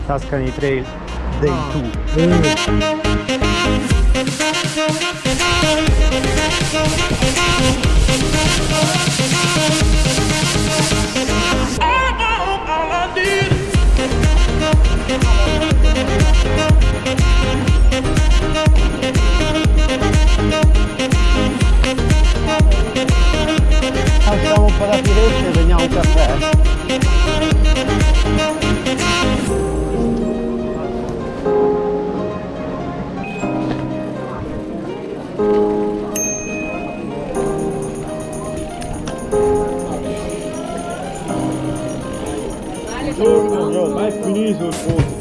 Tuscany Trail Day 2. Facciamo un po' da Firenze e prendiamo un caffè. Buongiorno, ma è finito il posto.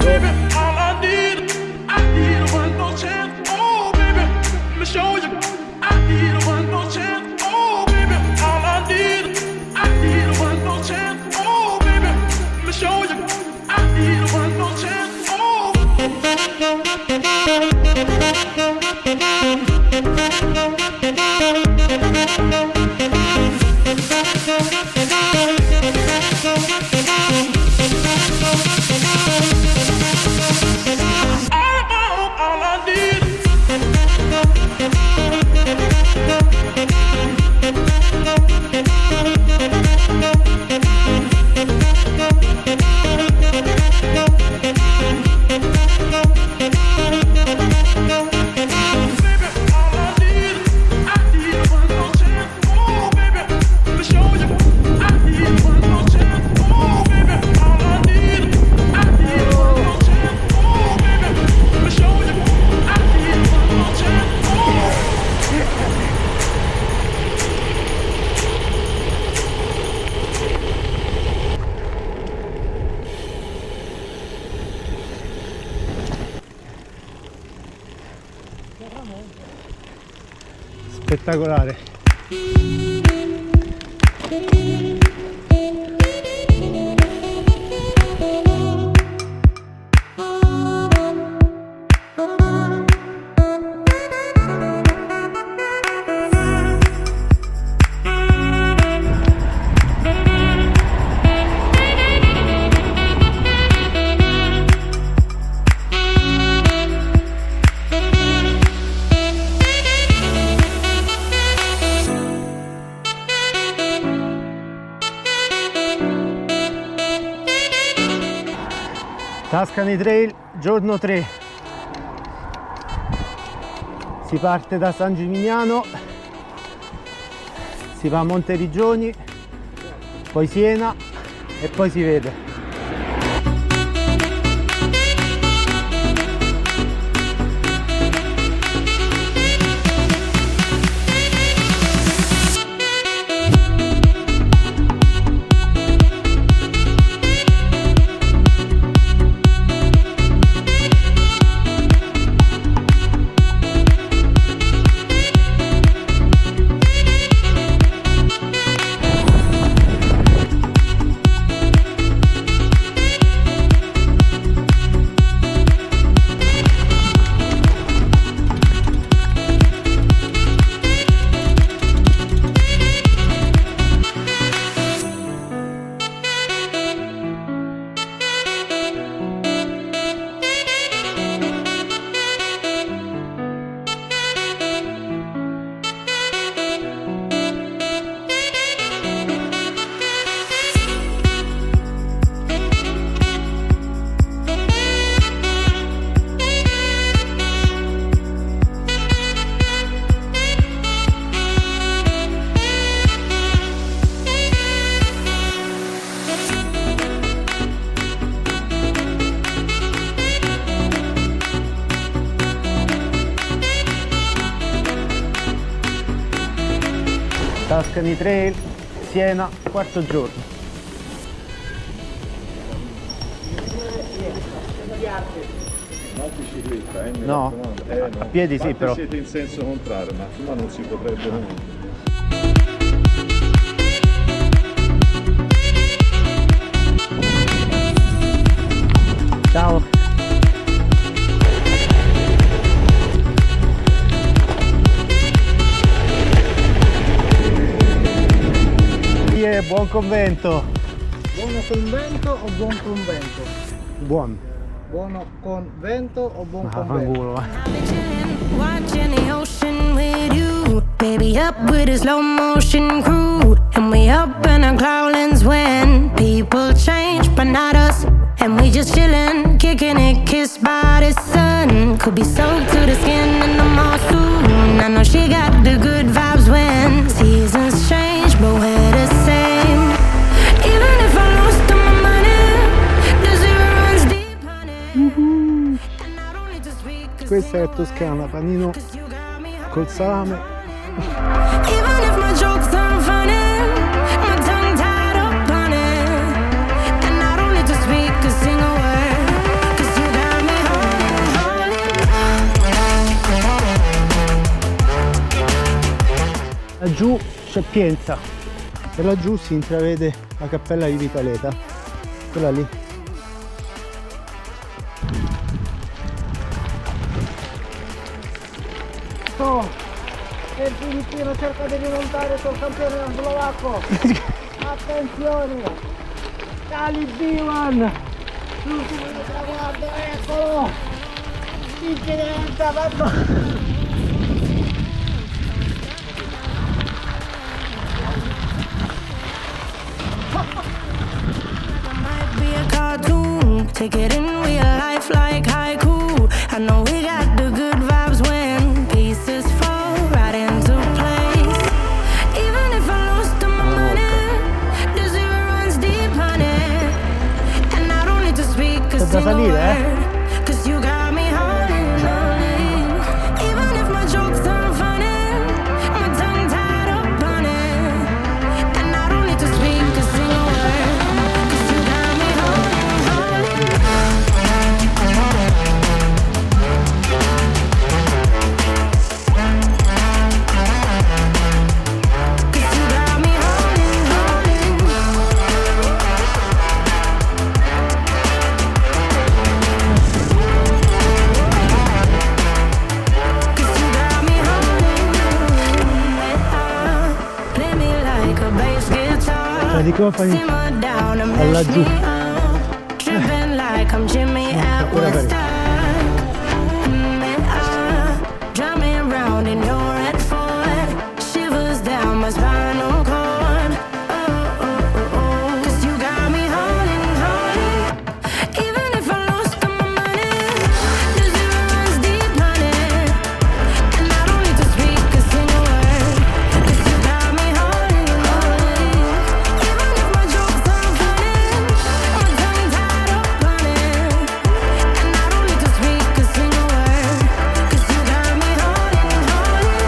Spettacolare. Tuscany Trail, giorno 3. Si parte da San Gimignano, si va a Monteriggioni, poi Siena e poi si vede. Tuscany Trail, Siena, quarto giorno. Non bicicletta, No, a piedi sì, però. Siete in senso contrario, ma insomma non si potrebbe comunque. Ciao. Buonconvento. Buono convento o buon convento? Buon. Buono convento o buon Ah, convento? fanculo, va. Watching the ocean with you, baby, up with a slow motion crew, and we up in our clouds when people change, but not us. And we just chillin', kicking it, kissed by the sun. Could be soaked to the skin in the mall soon. I know she got the good vibes when seasons change, but we're the same. Even if I lost all my money, the zero runs deep, honey. And I don't need to speak a Questa è single Toscana, panino word, 'cause you got me col salame. even if my jokes aren't funny, my tongue tied up on it, and I don't need to speak a single word, 'cause you got me Laggiù c'è Pienza e laggiù si intravede la cappella di Vitaleta, quella lì. Oh, e il filippino cerca di rimontare sul campione slovacco. Attenzione! Cali Bivan! L'ultimo di traguardo, eccolo! Incidente, vado! might be a cartoon. Take it in real life like haiku. I know we got the good vibes when pieces fall right into place. Even if I lost all my money, the zero runs deep, honey. And I don't need to speak a C'è da single salire, word, 'cause you got me holding, holding. Even if my jokes aren't funny, my tongue tied up on it, and I don't need to speak a single word, 'cause you got me holding, holding. Radicofani è laggiù. Tripping like I'm Jimmy at Ancora per- Woodstock. Drumming around in your red Ford. Shivers down my spinal cord. Oh, oh, oh, oh. 'Cause you got me holding, holding. Even if I lost all my money, the zero runs deep, honey. And I don't need to speak a single word, 'cause you got me holding, holding. Even if my jokes aren't funny, my tongue tied up on it, and I don't need to speak a single word, 'cause you got me holding, holding.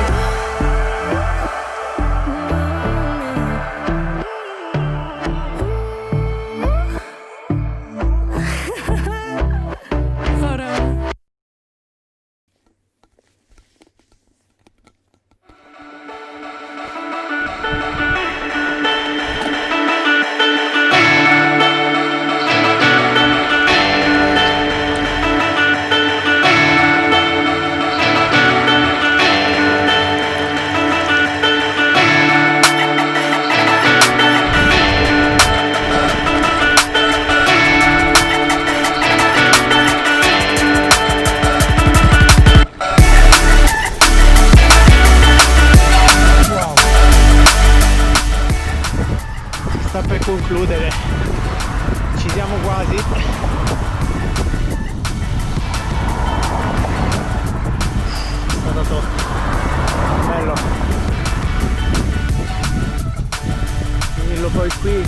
Hold on. Sta per concludere, ci siamo quasi. È stato bello finirlo poi qui.